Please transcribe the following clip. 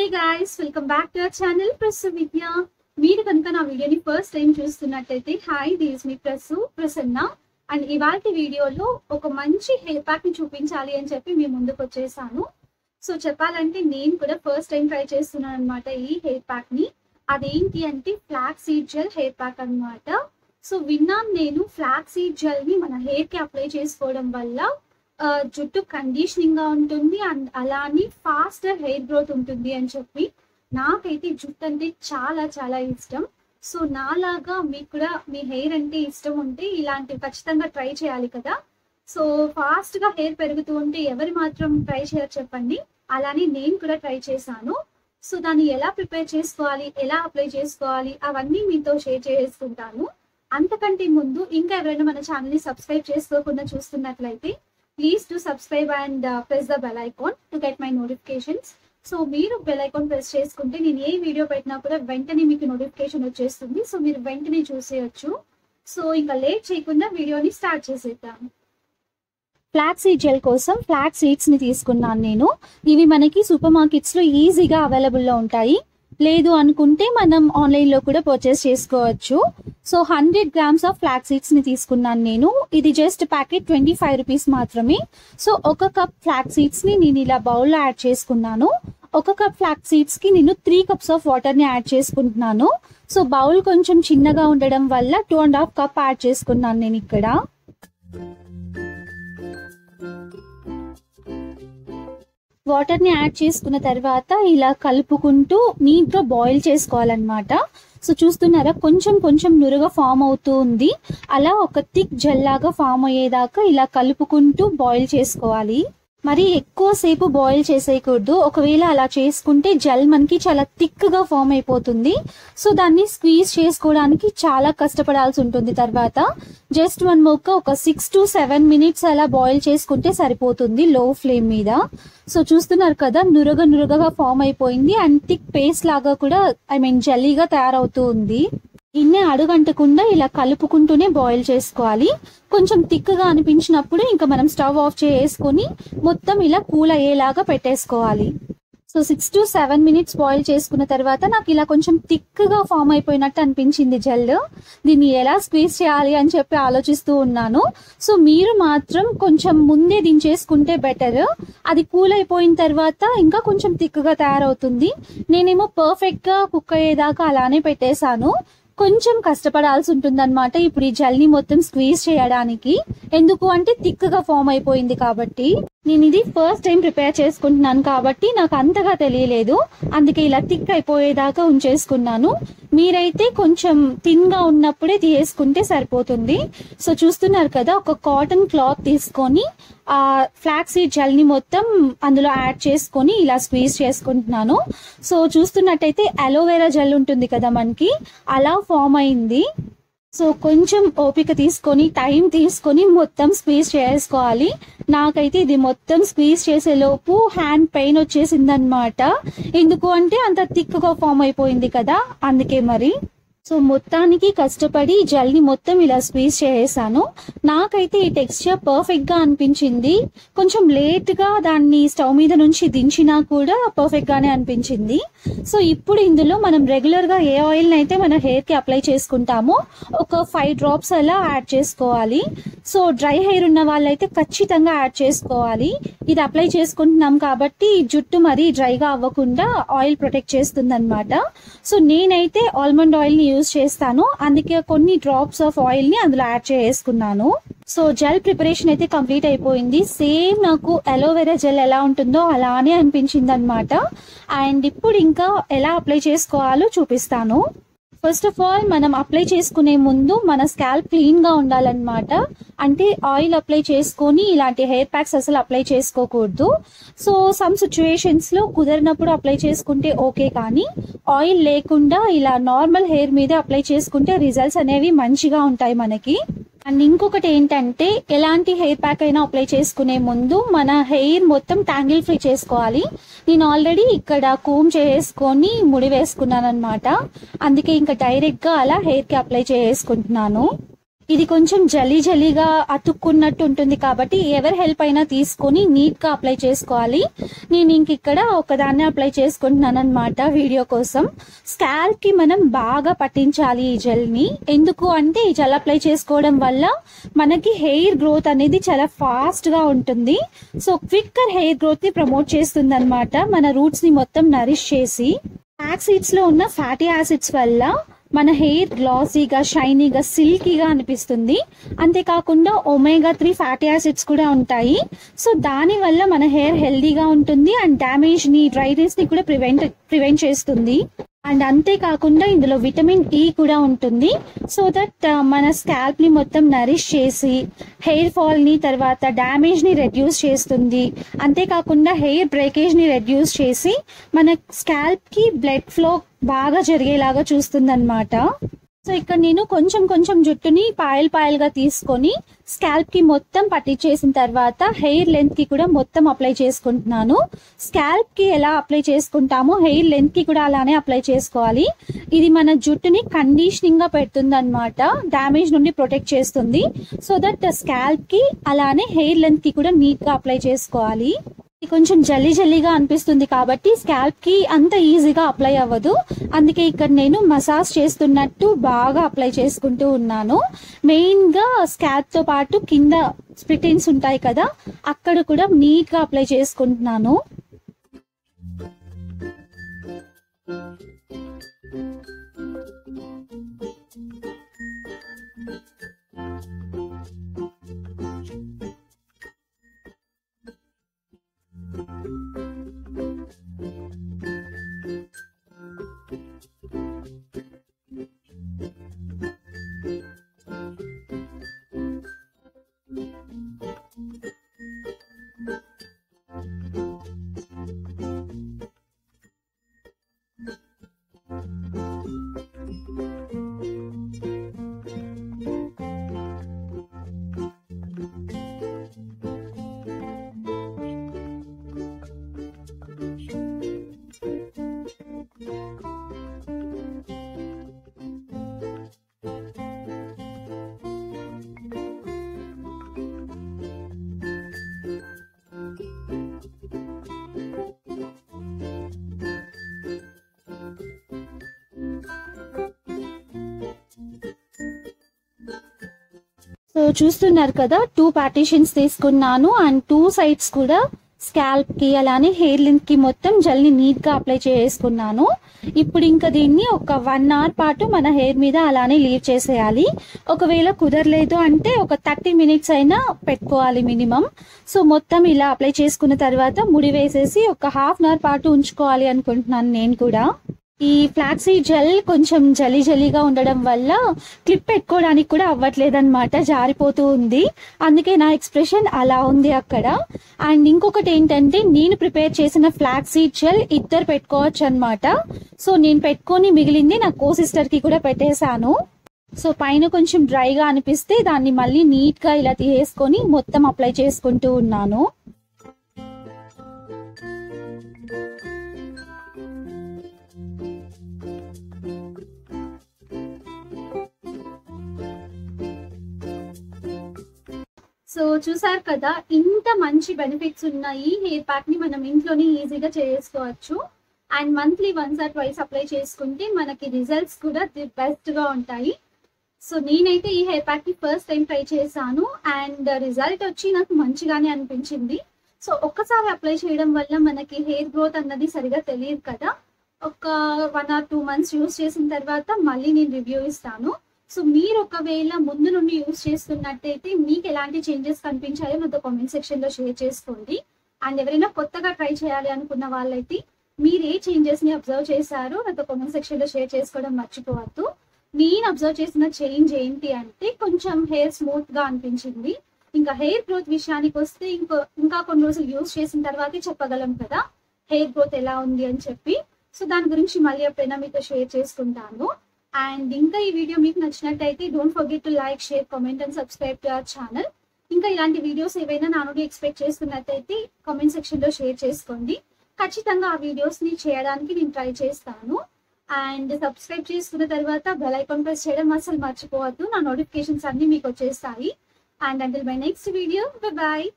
Hey guys, welcome back to our channel Prasu Vidya. మీరు కనుక నా వీడియోని ఫస్ట్ టైం చూస్తున్నట్టయితే hi, this me Prasanna and ఇవాల్టి వీడియోలో ఒక మంచి హెయిర్ ప్యాక్ ని చూపించాలి అని చెప్పి మీ ముందుకు వచ్చేసాను. సో చెప్పాలంటే నేను కూడా ఫస్ట్ టైం ట్రై చేస్తున్నాను అనమాట ఈ హెయిర్ ప్యాక్ ని. అదేంటి అంటే flax seed gel hair pack అనమాట. సో విన్నాను నేను ఫ్లాక్స్ సీడ్ జెల్ ని మన హెయిర్ కి అప్లై చేసుకోవడం వల్ల జుట్టు కండిషనింగ్ గా ఉంటుంది అండ్ అలానే ఫాస్ట్ హెయిర్ గ్రోత్ ఉంటుంది అని చెప్పి. నాకైతే జుట్టు అంటే చాలా చాలా ఇష్టం. సో నాలాగా మీకు కూడా మీ హెయిర్ అంటే ఇష్టం ఉంటే ఇలాంటివి ఖచ్చితంగా ట్రై చేయాలి కదా. సో ఫాస్ట్ గా హెయిర్ పెరుగుతూ ఉంటే ఎవరు మాత్రం ట్రై చేయరు చెప్పండి. అలానే నేను కూడా ట్రై చేశాను. సో దాన్ని ఎలా ప్రిపేర్ చేసుకోవాలి, ఎలా అప్లై చేసుకోవాలి అవన్నీ మీతో షేర్ చేసుకుంటాను. అంతకంటే ముందు ఇంకా ఎవరైనా మన ఛానల్ ని సబ్స్క్రైబ్ చేసుకోకుండా చూస్తున్నట్లయితే please to subscribe and press the bell icon to get my notifications. So మీరు బెల్ ఐకాన్ ప్రెస్ చేసుకుంటే నేను ఏ వీడియో పెట్టినా కూడా వెంటనే మీకు నోటిఫికేషన్ వచ్చేస్తుంది. సో మీరు వెంటనే చూసేయచ్చు. సో ఇంకా లేట్ చేయకుండా వీడియోని స్టార్ట్ చేసేద్దాం. ఫ్లాక్స్ సీడ్ జెల్ కోసం ఫ్లాక్స్ సీడ్స్ ని తీసుకున్నాను నేను. ఇవి మనకి సూపర్ మార్కెట్స్ లో ఈజీగా అవైలబుల్ లో ఉంటాయి. లేదు అనుకుంటే మనం ఆన్లైన్ లో కూడా పర్చేస్ చేసుకోవచ్చు. So 100 grams of flax seeds ని తీసుకున్నాను నేను. ఇది జస్ట్ ప్యాకెట్ 25 రూపీస్ మాత్రమే. సో ఒక కప్ ఫ్లాక్స్ సీడ్స్ ని నేను ఇలా బౌల్ లో యాడ్ చేసుకున్నాను. ఒక కప్ ఫ్లాక్స్ సీడ్స్ కి నేను 3 cups ఆఫ్ వాటర్ ని యాడ్ చేసుకుంటున్నాను. సో బౌల్ కొంచెం చిన్నగా ఉండడం వల్ల 2.5 cup యాడ్ చేసుకున్నాను నేను ఇక్కడ. వాటర్ ని యాడ్ చేసుకున్న తర్వాత ఇలా కలుపుకుంటూ నీట్ గా బాయిల్ చేసుకోవాలన్నమాట. సో చూస్తున్నారా, కొంచెం కొంచెం నురగ ఫామ్ అవుతూ ఉంది. అలా ఒక థిక్ జెల్ లాగా ఫామ్ అయ్యేదాకా ఇలా కలుపుకుంటూ బాయిల్ చేసుకోవాలి. మరి ఎక్కువ సేపు బాయిల్ చేసేయకూడదు. ఒకవేళ అలా చేసుకుంటే జెల్ మనకి చాలా థిక్ గా ఫామ్ అయిపోతుంది. సో దాన్ని స్క్వీజ్ చేసుకోవడానికి చాలా కష్టపడాల్సి ఉంటుంది. తర్వాత జస్ట్ మనము ఒక 6 to 7 minutes అలా బాయిల్ చేసుకుంటే సరిపోతుంది లో ఫ్లేమ్ మీద. సో చూస్తున్నారు కదా, నురగగా ఫామ్ అయిపోయింది అండ్ థిక్ పేస్ట్ లాగా కూడా జెల్లీగా తయారవుతూ ఉంది. ఇన్నే అడుగంటకుండా ఇలా కలుపుకుంటూనే బాయిల్ చేసుకోవాలి. కొంచెం థిక్ గా అనిపించినప్పుడు ఇంకా మనం స్టవ్ ఆఫ్ చేసుకొని మొత్తం ఇలా కూల్ అయ్యేలాగా పెట్టేసుకోవాలి. సో 6 to 7 minutes బాయిల్ చేసుకున్న తర్వాత నాకు ఇలా కొంచెం థిక్ గా ఫామ్ అయిపోయినట్టు అనిపించింది జెల్. దీన్ని ఎలా స్క్వీజ్ చేయాలి అని చెప్పి ఆలోచిస్తూ ఉన్నాను. సో మీరు మాత్రం కొంచెం ముందే దించేసుకుంటే బెటర్. అది కూల్ అయిపోయిన తర్వాత ఇంకా కొంచెం థిక్ గా తయారవుతుంది. నేనేమో పర్ఫెక్ట్ గా కుక్ అయ్యేదాకా అలానే పెట్టేశాను. కొంచెం కష్టపడాల్సి ఉంటుంది అనమాట ఇప్పుడు ఈ జెల్ ని మొత్తం స్క్వీజ్ చేయడానికి. ఎందుకు అంటే థిక్ గా ఫామ్ అయిపోయింది కాబట్టి. నేను ఇది ఫస్ట్ టైం ప్రిపేర్ చేసుకుంటున్నాను కాబట్టి నాకు అంతగా తెలియలేదు. అందుకే ఇలా థిక్ అయిపోయేదాకా ఉంచేసుకున్నాను. మీరైతే కొంచెం థిన్ గా ఉన్నప్పుడే తీసుకుంటే సరిపోతుంది. సో చూస్తున్నారు కదా, ఒక కాటన్ క్లాత్ తీసుకొని ఆ ఫ్లాక్స్ సీడ్ జెల్ ని మొత్తం అందులో యాడ్ చేసుకొని ఇలా స్క్వీజ్ చేసుకుంటున్నాను. సో చూస్తున్నట్టయితే అలోవెరా జెల్ ఉంటుంది కదా మనకి, అలా ఫామ్ అయింది. సో కొంచెం ఓపిక తీసుకొని టైం తీసుకొని మొత్తం స్క్వీజ్ చేసుకోవాలి. నాకైతే ఇది మొత్తం స్క్వీజ్ చేసే లోపు హ్యాండ్ పెయిన్ వచ్చేసింది అనమాట. ఎందుకు అంటే అంత థిక్ గా ఫామ్ అయిపోయింది కదా, అందుకే మరి. సో మొత్తానికి కష్టపడి జెల్ ని మొత్తం ఇలా స్క్వీజ్ చేసేసాను. నాకైతే ఈ టెక్స్చర్ పర్ఫెక్ట్ గా అనిపించింది. కొంచెం లేట్ గా దాన్ని స్టవ్ మీద నుంచి దించినా కూడా పర్ఫెక్ట్ గానే అనిపించింది. సో ఇప్పుడు ఇందులో మనం రెగ్యులర్ గా ఏ ఆయిల్ అయితే మన హెయిర్ కి అప్లై చేసుకుంటామో ఒక 5 drops అలా యాడ్ చేసుకోవాలి. సో డ్రై హెయిర్ ఉన్న వాళ్ళైతే ఖచ్చితంగా యాడ్ చేసుకోవాలి. ఇది అప్లై చేసుకుంటున్నాం కాబట్టి జుట్టు మరీ డ్రైగా అవ్వకుండా ఆయిల్ ప్రొటెక్ట్ చేస్తుంది అనమాట. సో నేనైతే ఆల్మండ్ ఆయిల్ ని యూజ్ చేస్తాను. అందుకే కొన్ని డ్రాప్స్ ఆఫ్ ఆయిల్ ని అందులో యాడ్ చేసుకున్నాను. సో జెల్ ప్రిపరేషన్ అయితే కంప్లీట్ అయిపోయింది. సేమ్ నాకు అలోవెరా జెల్ ఎలా ఉంటుందో అలానే అనిపించింది అనమాట. అండ్ ఇప్పుడు ఇంకా ఎలా అప్లై చేసుకోవాలో చూపిస్తాను. ఫస్ట్ ఆఫ్ ఆల్ మనం అప్లై చేసుకునే ముందు మన స్కాల్ప్ క్లీన్ గా ఉండాలన్నమాట. అంటే ఆయిల్ అప్లై చేసుకొని ఇలాంటి హెయిర్ ప్యాక్స్ అసలు అప్లై చేసుకోకూడదు. సో సమ్ సిచ్యువేషన్స్ లో కుదిరినప్పుడు అప్లై చేసుకుంటే ఓకే, కానీ ఆయిల్ లేకుండా ఇలా నార్మల్ హెయిర్ మీద అప్లై చేసుకుంటే రిజల్ట్స్ అనేవి మంచిగా ఉంటాయి మనకి. అండ్ ఇంకొకటి ఏంటంటే, ఎలాంటి హెయిర్ ప్యాక్ అయినా అప్లై చేసుకునే ముందు మన హెయిర్ మొత్తం ట్యాంగిల్ ఫ్రీ చేసుకోవాలి. నేను ఆల్రెడీ ఇక్కడ కూమ్ చేసుకొని ముడి వేసుకున్నాను అనమాట. అందుకే ఇంకా డైరెక్ట్ గా అలా హెయిర్ కి అప్లై చేసుకుంటున్నాను. ఇది కొంచెం జలీగా అతుక్కున్నట్టు ఉంటుంది కాబట్టి ఎవరి హెల్ప్ అయినా తీసుకొని నీట్ గా అప్లై చేసుకోవాలి. నేను ఇంక ఇక్కడ ఒకదాన్ని అప్లై చేసుకుంటున్నాను అనమాట వీడియో కోసం. స్కాల్ప్ కి మనం బాగా పట్టించాలి ఈ జెల్ ని. ఎందుకు అంటే ఈ జెల్ అప్లై చేసుకోవడం వల్ల మనకి హెయిర్ గ్రోత్ అనేది చాలా ఫాస్ట్ గా ఉంటుంది. సో క్విక్కర్ హెయిర్ గ్రోత్ ని ప్రమోట్ చేస్తుంది అనమాట, మన రూట్స్ ని మొత్తం నరిష్ చేసి. ఫ్లాక్స్ సీడ్స్ లో ఉన్న ఫ్యాటీ యాసిడ్స్ వల్ల మన హెయిర్ గ్లాసీగా, షైనీగా, సిల్కీగా అనిపిస్తుంది. అంతేకాకుండా ఒమేగా 3 ఫ్యాటీ యాసిడ్స్ కూడా ఉంటాయి. సో దాని వల్ల మన హెయిర్ హెల్దీగా ఉంటుంది అండ్ డ్యామేజ్ ని, డ్రైనెస్ ని కూడా ప్రివెంట్ చేస్తుంది. అండ్ అంతేకాకుండా ఇందులో విటమిన్ ఈ కూడా ఉంటుంది. సో దట్ మన స్కాల్ప్ ని మొత్తం నరిష్ చేసి హెయిర్ ఫాల్ ని, తర్వాత డ్యామేజ్ ని రెడ్యూస్ చేస్తుంది. అంతేకాకుండా హెయిర్ బ్రేకేజ్ ని రెడ్యూస్ చేసి మన స్కాల్ప్ కి బ్లడ్ ఫ్లో బాగా జరిగేలాగా చూస్తుంది అనమాట. సో ఇక్కడ నేను కొంచెం జుట్టుని పాయలుగా తీసుకొని స్కాల్ప్ కి మొత్తం పట్టించేసిన తర్వాత హెయిర్ లెంత్ కి కూడా మొత్తం అప్లై చేసుకుంటున్నాను. స్కాల్ప్ కి ఎలా అప్లై చేసుకుంటామో హెయిర్ లెంత్ కి కూడా అలానే అప్లై చేసుకోవాలి. ఇది మన జుట్టుని కండిషనింగ్ గా పెడుతుంది అనమాట, డ్యామేజ్ నుండి ప్రొటెక్ట్ చేస్తుంది. సో దట్ స్కాల్ప్ కి అలానే హెయిర్ లెంత్ కి కూడా నీట్ గా అప్లై చేసుకోవాలి. కొంచెం జల్లీగా అనిపిస్తుంది కాబట్టి స్కాల్ప్ కి అంత ఈజీగా అప్లై అవ్వదు. అందుకే ఇక్కడ నేను మసాజ్ చేస్తున్నట్టు బాగా అప్లై చేసుకుంటూ ఉన్నాను. మెయిన్ గా స్కాల్ప్ తో పాటు కింద స్ప్లిట్ ఎండ్స్ ఉంటాయి కదా, అక్కడ కూడా నీట్ గా అప్లై చేసుకుంటున్నాను. సో చూస్తున్నారు కదా, 2 పార్టీషన్స్ తీసుకున్నాను అండ్ 2 సైడ్స్ కూడా స్కాల్ప్ కి అలానే హెయిర్ లెంత్ కి మొత్తం జెల్ ని నీట్ గా అప్లై చేసుకున్నాను. ఇప్పుడు ఇంకా దీన్ని ఒక 1 అవర్ పాటు మన హెయిర్ మీద అలానే లీవ్ చేసేయాలి. ఒకవేళ కుదరలేదు అంటే ఒక 30 మినిట్స్ అయినా పెట్టుకోవాలి మినిమం. సో మొత్తం ఇలా అప్లై చేసుకున్న తర్వాత ముడి వేసేసి ఒక హాఫ్ అన్ అవర్ పాటు ఉంచుకోవాలి అనుకుంటున్నాను నేను కూడా. ఈ ఫ్లాక్సీడ్ జెల్ కొంచెం జలీగా ఉండడం వల్ల క్లిప్ పెట్టుకోవడానికి కూడా అవ్వట్లేదు అనమాట, జారిపోతూ ఉంది. అందుకే నా ఎక్స్ప్రెషన్ అలా ఉంది అక్కడ. అండ్ ఇంకొకటి ఏంటంటే, నేను ప్రిపేర్ చేసిన ఫ్లాక్సీడ్ జెల్ ఇద్దరు పెట్టుకోవచ్చు అనమాట. సో నేను పెట్టుకొని మిగిలింది నా కో సిస్టర్ కి కూడా పెట్టేశాను. సో పైన కొంచెం డ్రైగా అనిపిస్తే దాన్ని మళ్ళీ నీట్ గా ఇలా తీసేసుకొని మొత్తం అప్లై చేసుకుంటూ ఉన్నాను. సో చూసారు కదా, ఇంత మంచి బెనిఫిట్స్ ఉన్నాయి. హెయిర్ ప్యాక్ ని మనం ఇంట్లోనే ఈజీగా చేసుకోవచ్చు. And monthly once or twice apply చేసుకుంటే మనకి రిజల్ట్స్ కూడా ది బెస్ట్ గా ఉంటాయి. సో నేనైతే ఈ హెయిర్ ప్యాక్ ని ఫస్ట్ టైం ట్రై చేశాను అండ్ రిజల్ట్ వచ్చి నాకు మంచిగానే అనిపించింది. సో ఒక్కసారి అప్లై చేయడం వల్ల మనకి హెయిర్ గ్రోత్ అన్నది సరిగా తెలియదు కదా. ఒక 1 or 2 months యూస్ చేసిన తర్వాత మళ్ళీ నేను రివ్యూ ఇస్తాను. సో మీరు ఒకవేళ ముందు నుండి యూస్ చేస్తున్నట్టయితే మీకు ఎలాంటి చేంజెస్ కనిపించాయో నాతో కామెంట్ సెక్షన్ లో షేర్ చేసుకోండి. అండ్ ఎవరైనా కొత్తగా ట్రై చేయాలి అనుకున్న వాళ్ళైతే మీరు ఏ చేంజెస్ ని అబ్జర్వ్ చేశారో నాతో కామెంట్ సెక్షన్ లో షేర్ చేసుకోవడం మర్చిపోవద్దు. నేను అబ్జర్వ్ చేసిన చేంజ్ ఏంటి అంటే, కొంచెం హెయిర్ స్మూత్ గా అనిపించింది. ఇంకా హెయిర్ గ్రోత్ విషయానికి వస్తే ఇంకా కొన్ని రోజులు యూస్ చేసిన తర్వాతే చెప్పగలం కదా హెయిర్ గ్రోత్ ఎలా ఉంది అని చెప్పి. సో దాని గురించి మళ్ళీ ఎప్పుడైనా మీతో షేర్ చేసుకుంటాను. అండ్ ఇంకా ఈ వీడియో మీకు నచ్చినట్టయితే don't forget to like, share, comment and subscribe to our channel. ఇంకా ఇలాంటి వీడియోస్ ఏవైనా నా నుండి ఎక్స్పెక్ట్ చేస్తున్నట్టయితే కామెంట్ సెక్షన్ లో షేర్ చేసుకోండి. ఖచ్చితంగా ఆ వీడియోస్ ని చేయడానికి నేను ట్రై చేస్తాను. అండ్ సబ్స్క్రైబ్ చేసుకున్న తర్వాత బెల్ ఐకాన్ ప్రెస్ చేయడం అసలు మర్చిపోవద్దు. నా నోటిఫికేషన్స్ అన్ని మీకు వచ్చేస్తాయి. And until my next video, bye bye.